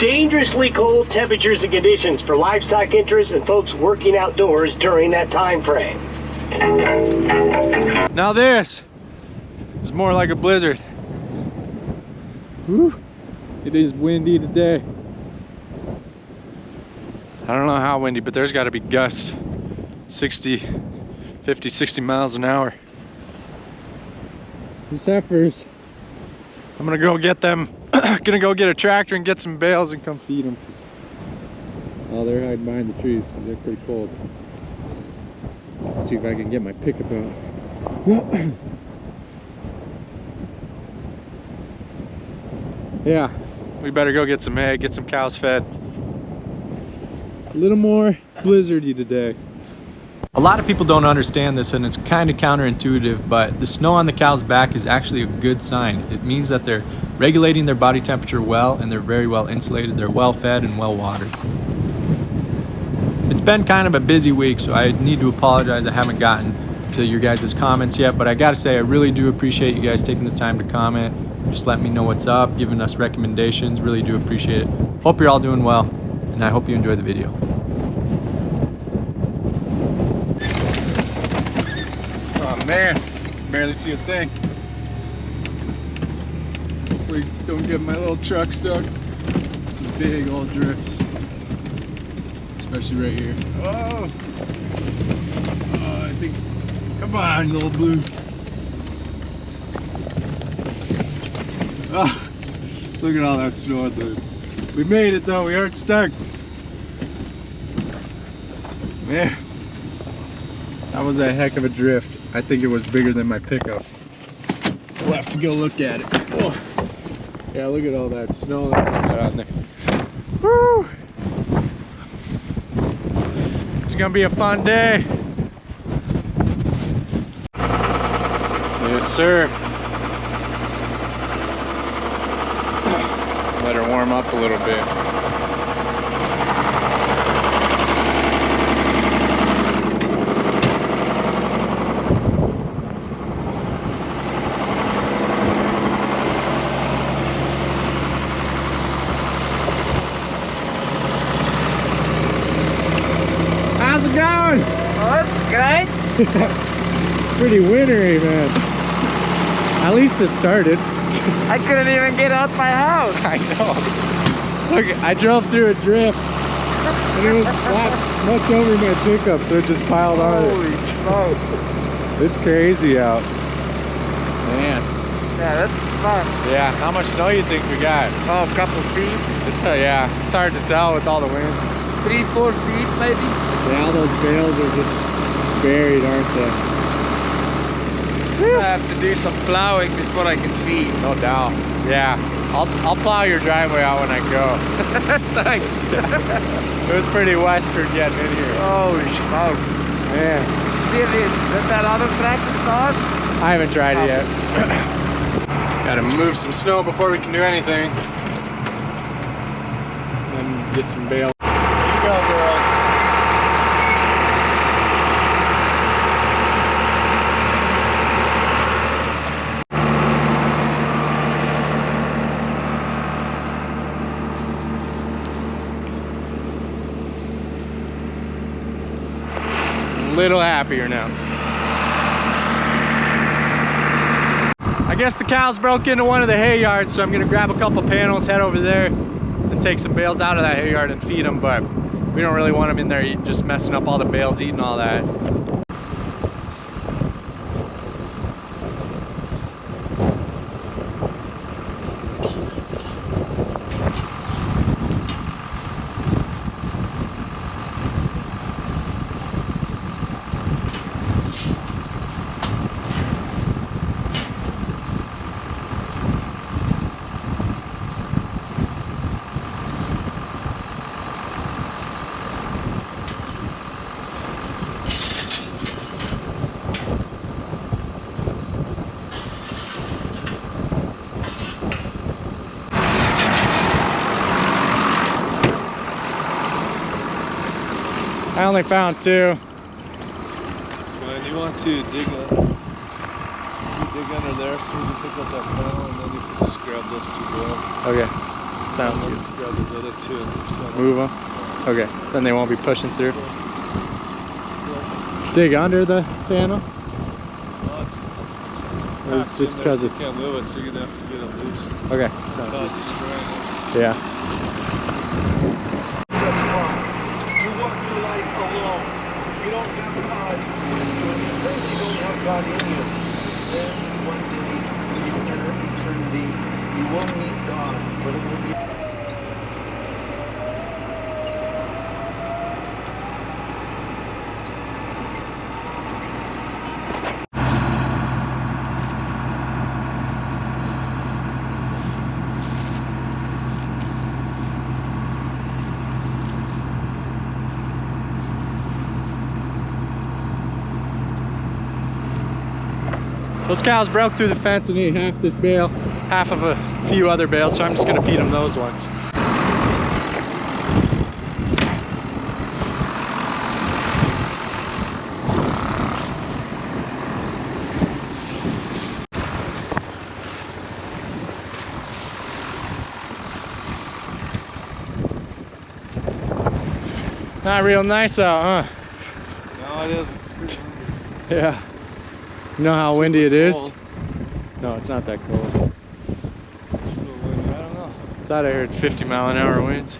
Dangerously cold temperatures and conditions for livestock interests and folks working outdoors during that time frame. Now this is more like a blizzard. Whew. It is windy today. I don't know how windy, but there's got to be gusts 50, 60 miles an hour. These heifers, I'm gonna go get them. Gonna go get a tractor and get some bales and come feed them, because they're hiding behind the trees because they're pretty cold. Let's see if I can get my pickup out. Yeah, we better go get some hay, get some cows fed. A little more blizzardy today. A lot of people don't understand this, and it's kind of counterintuitive, but the snow on the cow's back is actually a good sign. It means that they're regulating their body temperature well, and they're very well insulated, they're well fed and well watered. It's been kind of a busy week, so I need to apologize. I haven't gotten to your guys' comments yet, but I gotta say I really do appreciate you guys taking the time to comment. Just let me know what's up, giving us recommendations, really do appreciate it. Hope you're all doing well, and I hope you enjoy the video. Oh man, barely see a thing. Hopefully don't get my little truck stuck. Some big old drifts, especially right here. Oh, I think, come on, little blue. Oh, look at all that snow, dude. We made it though, we aren't stuck. Man, that was a heck of a drift. I think it was bigger than my pickup. We'll have to go look at it. Oh. Yeah, look at all that snow that's got on there. Woo! It's gonna be a fun day. Yes, sir. Let her warm up a little bit. How's it going? Oh, it's great. It's pretty wintry, man. At least it started. I couldn't even get out my house. I know. Look, I drove through a drift and it was flat much over my pickup, so it just piled on it. Holy smoke. It's crazy out. Man. Yeah, that's fun. Yeah, how much snow you think we got? Oh, a couple feet. Yeah, it's hard to tell with all the wind. 3-4 feet maybe. Yeah, all those bales are just buried, aren't they? I have to do some plowing before I can feed. No doubt. Yeah, I'll plow your driveway out when I go. Thanks. It was pretty western getting in here. Holy smoke. Man. See if that other tractor start? I haven't tried it yet. Gotta move some snow before we can do anything. Then get some bale. Here you go, girl. A little happier now. I guess the cows broke into one of the hay yards, so I'm gonna grab a couple panels, head over there, and take some bales out of that hay yard and feed them, but we don't really want them in there just messing up all the bales, eating all that. I only found 2. It's fine. You want to dig under there so you can pick up that panel, and then you can just grab those 2 bales. Okay. Sounds good. Just grab those other two and Move them. Okay, then they won't be pushing through. Dig under the panel. Well, It's just because it's. You can't move it, so you're gonna have to get it loose. Okay, sounds Without good. destroying it. Yeah. You walk through life alone. You don't have God. You don't have God in you. Then one day, when you enter eternity, you will meet God, but it will be. Those cows broke through the fence and ate half this bale, half of a few other bales, so I'm just gonna feed them those ones. Not real nice out, huh? No, it isn't. Yeah. You know how windy it is? Cold. No, it's not that cold. It's real windy. I don't know. Thought I heard 50-mile-an-hour winds.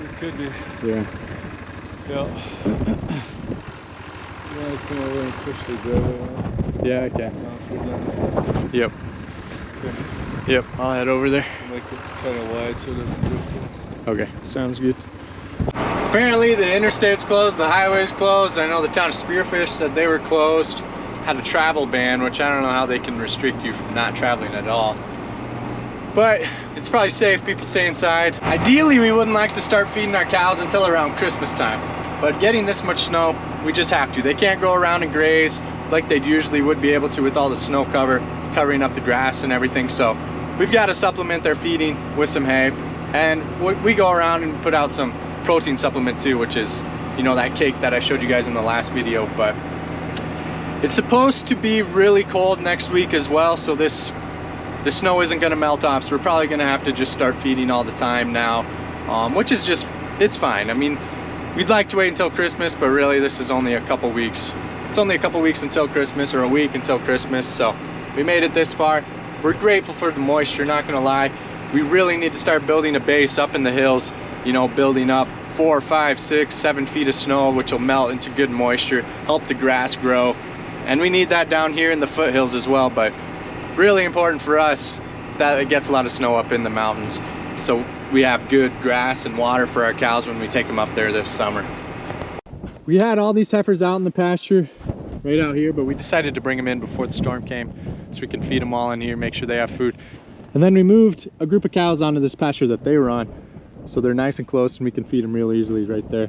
It could be. Yeah. Yeah. You want to come over and push the driveway out? Yeah, okay. No, if you're done. Yep. Okay. Yep, I'll head over there. Make it kind of wide so it doesn't drift in. Okay, sounds good. Apparently the interstate's closed, the highway's closed. I know the town of Spearfish said they were closed. Had a travel ban, which I don't know how they can restrict you from not traveling at all. But it's probably safe, people stay inside. Ideally, we wouldn't like to start feeding our cows until around Christmas time. But getting this much snow, we just have to. They can't go around and graze like they usually would be able to with all the snow covering up the grass and everything. So we've got to supplement their feeding with some hay. And we go around and put out some protein supplement too, which is, you know, that cake that I showed you guys in the last video. But it's supposed to be really cold next week as well, so the snow isn't going to melt off, so we're probably going to have to just start feeding all the time now, which is just, it's fine. I mean, we'd like to wait until Christmas, but really this is only a couple weeks. It's only a couple weeks until Christmas, or a week until Christmas, so we made it this far. We're grateful for the moisture, not going to lie. We really need to start building a base up in the hills, you know, building up 4, 5, 6, 7 feet of snow, which will melt into good moisture, help the grass grow. And we need that down here in the foothills as well, but really important for us that it gets a lot of snow up in the mountains. So we have good grass and water for our cows when we take them up there this summer. We had all these heifers out in the pasture right out here, but we decided to bring them in before the storm came so we can feed them all in here, make sure they have food. And then we moved a group of cows onto this pasture that they were on, so they're nice and close and we can feed them real easily right there.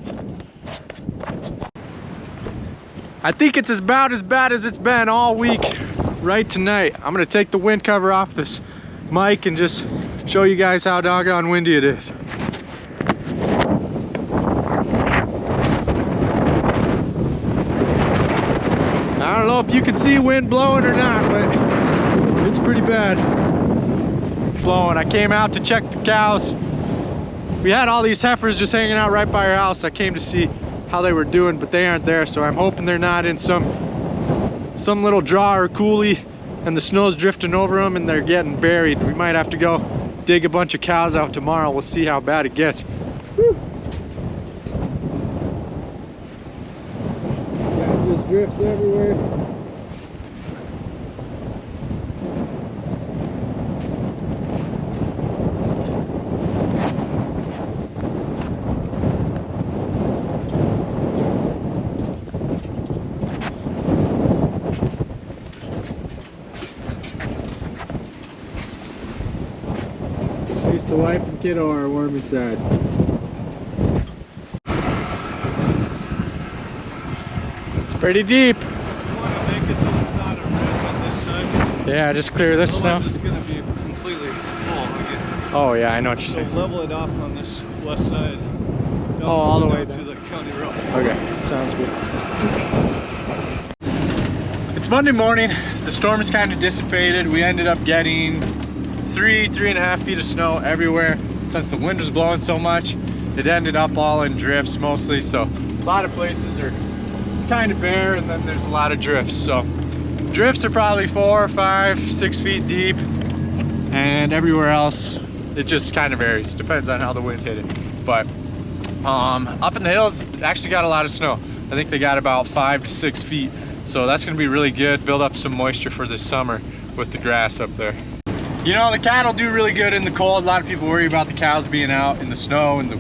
I think it's about as bad as it's been all week right tonight. I'm gonna take the wind cover off this mic and just show you guys how doggone windy it is. I don't know if you can see wind blowing or not, but it's pretty bad. It's blowing. I came out to check the cows. We had all these heifers just hanging out right by our house. I came to see how they were doing, but they aren't there, so I'm hoping they're not in some little draw or coulee and the snow's drifting over them and they're getting buried. We might have to go dig a bunch of cows out tomorrow. We'll see how bad it gets. Whew. Yeah, it just drifts everywhere. At least the wife and kiddo are warm inside. It's pretty deep. You want to make it so it's not a rip on this side. Yeah, just clear this snow. Otherwise it's going to be completely full again. Oh yeah, I know what you're So saying. level it off on this west side. Oh, all the way down to the county road. Okay, sounds good. It's Monday morning. The storm is kind of dissipated. We ended up getting 3.5 feet of snow everywhere. Since the wind was blowing so much, it ended up all in drifts mostly. So a lot of places are kind of bare, and then there's a lot of drifts. So drifts are probably 4, 5, 6 feet deep, and everywhere else it just kind of varies. Depends on how the wind hit it. But up in the hills, actually got a lot of snow. I think they got about 5 to 6 feet. So that's gonna be really good, build up some moisture for this summer with the grass up there. You know, the cattle do really good in the cold. A lot of people worry about the cows being out in the snow and the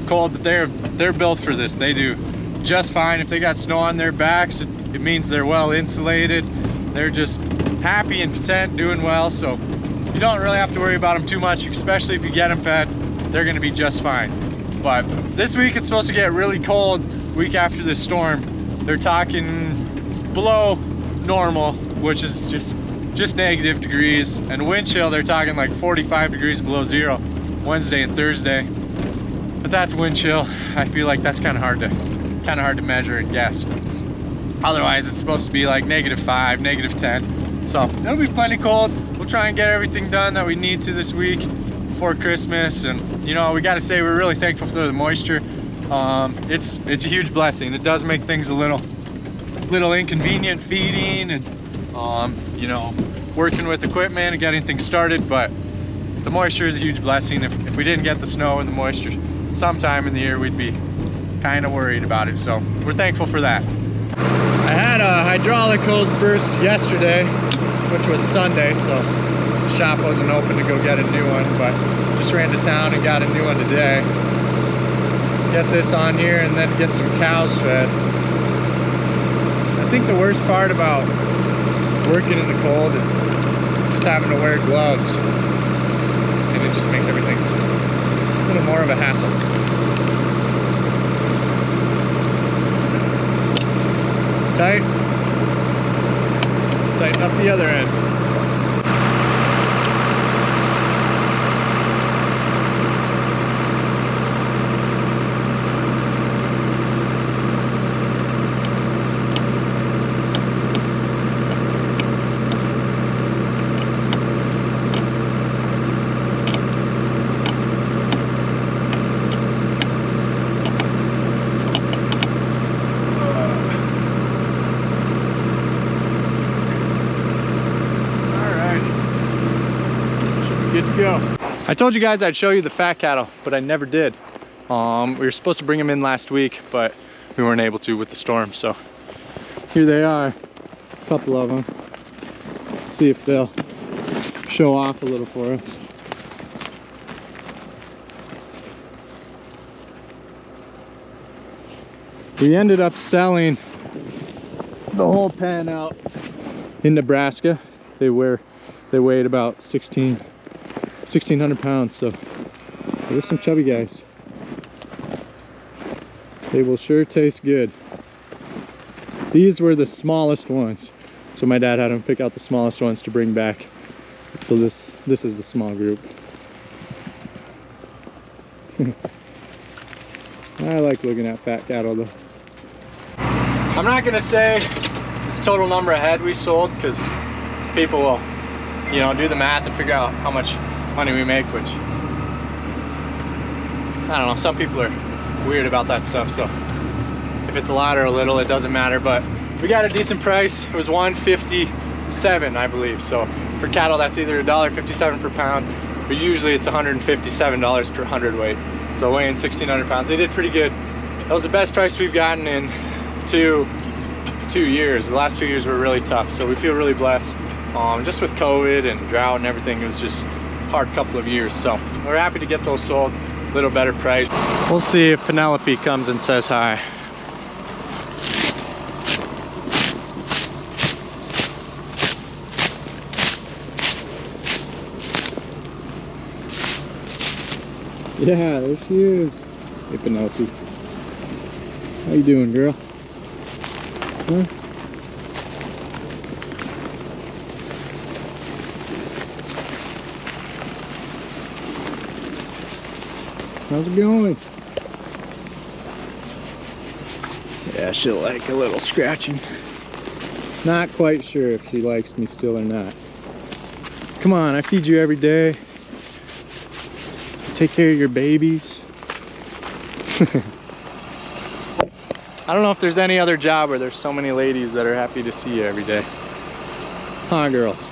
cold, but they're built for this. They do just fine. If they got snow on their backs, it means they're well insulated. They're just happy and content, doing well. So you don't really have to worry about them too much, especially if you get them fed. They're gonna be just fine. But this week it's supposed to get really cold. Week after this storm, they're talking below normal, which is just negative degrees, and wind chill they're talking like 45 degrees below zero Wednesday and Thursday. But that's wind chill. I feel like that's kind of hard to measure and guess. Otherwise it's supposed to be like -5, -10. So it'll be plenty cold. We'll try and get everything done that we need to this week before Christmas. And you know, we got to say we're really thankful for the moisture. It's a huge blessing. It does make things a little inconvenient feeding and you know, working with equipment and getting things started, but the moisture is a huge blessing. If we didn't get the snow and the moisture sometime in the year, we'd be kind of worried about it. So we're thankful for that. I had a hydraulic hose burst yesterday, which was Sunday, so the shop wasn't open to go get a new one, but just ran to town and got a new one today. Get this on here and then get some cows fed. I think the worst part about working in the cold is just having to wear gloves, and it just makes everything a little more of a hassle. It's tight. Tighten up the other end. Go. I told you guys I'd show you the fat cattle, but I never did. We were supposed to bring them in last week, but we weren't able to with the storm. So here they are, a couple of them. See if they'll show off a little for us. We ended up selling the whole pen out in Nebraska. They weighed about 1,600 pounds, so there's some chubby guys. They will sure taste good. These were the smallest ones, so my dad had him pick out the smallest ones to bring back. So this is the small group. I like looking at fat cattle though. I'm not gonna say the total number of head we sold, because people will, you know, do the math and figure out how much money we make, which I don't know, some people are weird about that stuff, so if it's a lot or a little, it doesn't matter. But we got a decent price. It was $157, I believe. So for cattle, that's either $1.57 per pound, but usually it's $157 per hundredweight. So weighing 1,600 pounds, they did pretty good. That was the best price we've gotten in two years. The last 2 years were really tough, so we feel really blessed. Just with COVID and drought and everything, it was just hard couple of years, so we're happy to get those sold, a little better price. We'll see if Penelope comes and says hi. Yeah, there she is. Hey Penelope, how you doing, girl? Huh? How's it going? Yeah, she'll like a little scratching. Not quite sure if she likes me still or not. Come on, I feed you every day. Take care of your babies. I don't know if there's any other job where there's so many ladies that are happy to see you every day. Huh, girls?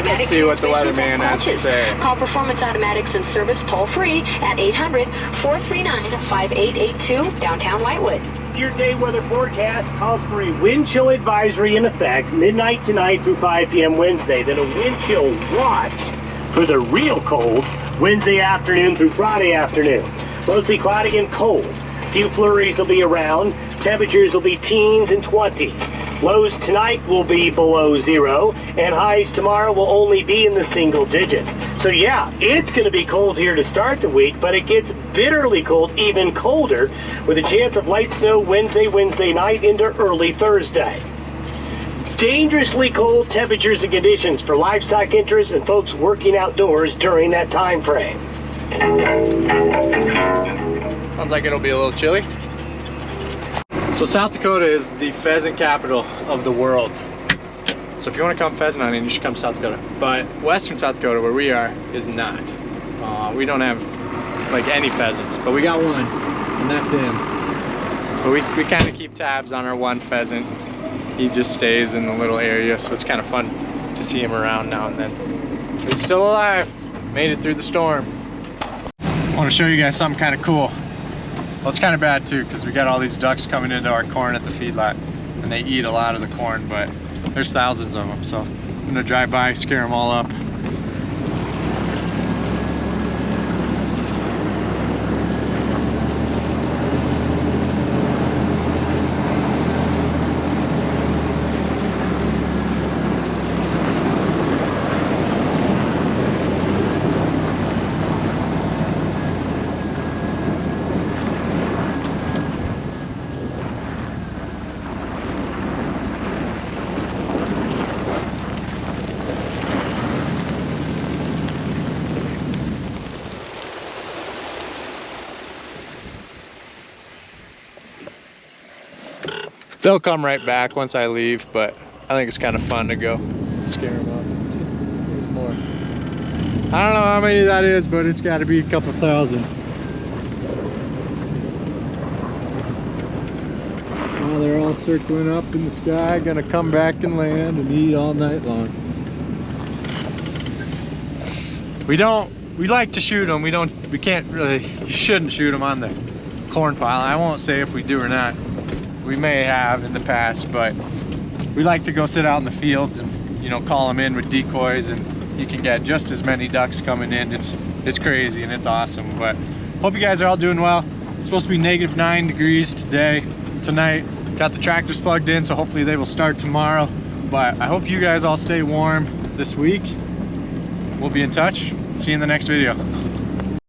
Let's see what the weatherman has to say. Call Performance Automatics and Service toll free at 800-439-5882, downtown Whitewood. Your day weather forecast calls for a wind chill advisory in effect midnight tonight through 5 p.m. Wednesday. Then a wind chill watch for the real cold Wednesday afternoon through Friday afternoon. Mostly cloudy and cold. Few flurries will be around. Temperatures will be teens and 20s. Lows tonight will be below 0, and highs tomorrow will only be in the single digits. So yeah, it's going to be cold here to start the week, but it gets bitterly cold, even colder, with a chance of light snow Wednesday night into early Thursday. Dangerously cold temperatures and conditions for livestock interests and folks working outdoors during that time frame. Sounds like it'll be a little chilly. So South Dakota is the pheasant capital of the world. So if you want to come pheasant hunting, you should come to South Dakota. But western South Dakota, where we are, is not. We don't have like any pheasants, but we got one, and that's him. But we kind of keep tabs on our one pheasant. He just stays in the little area, so it's kind of fun to see him around now and then. He's still alive. Made it through the storm. I want to show you guys something kind of cool. Well, it's kind of bad too, because we got all these ducks coming into our corn at the feedlot, and they eat a lot of the corn, but there's thousands of them, so I'm gonna drive by, scare them all up. They'll come right back once I leave, but I think it's kind of fun to go scare them up. There's more. I don't know how many that is, but it's got to be a couple thousand. Well, they're all circling up in the sky, gonna come back and land and eat all night long. We like to shoot them. We can't really, you shouldn't shoot them on the corn pile. I won't say if we do or not. We may have in the past, but we like to go sit out in the fields and, you know, call them in with decoys, and you can get just as many ducks coming in. It's crazy and it's awesome. But hope you guys are all doing well. It's supposed to be -9 degrees tonight. Got the tractors plugged in, so hopefully they will start tomorrow. But I hope you guys all stay warm this week. We'll be in touch. See you in the next video.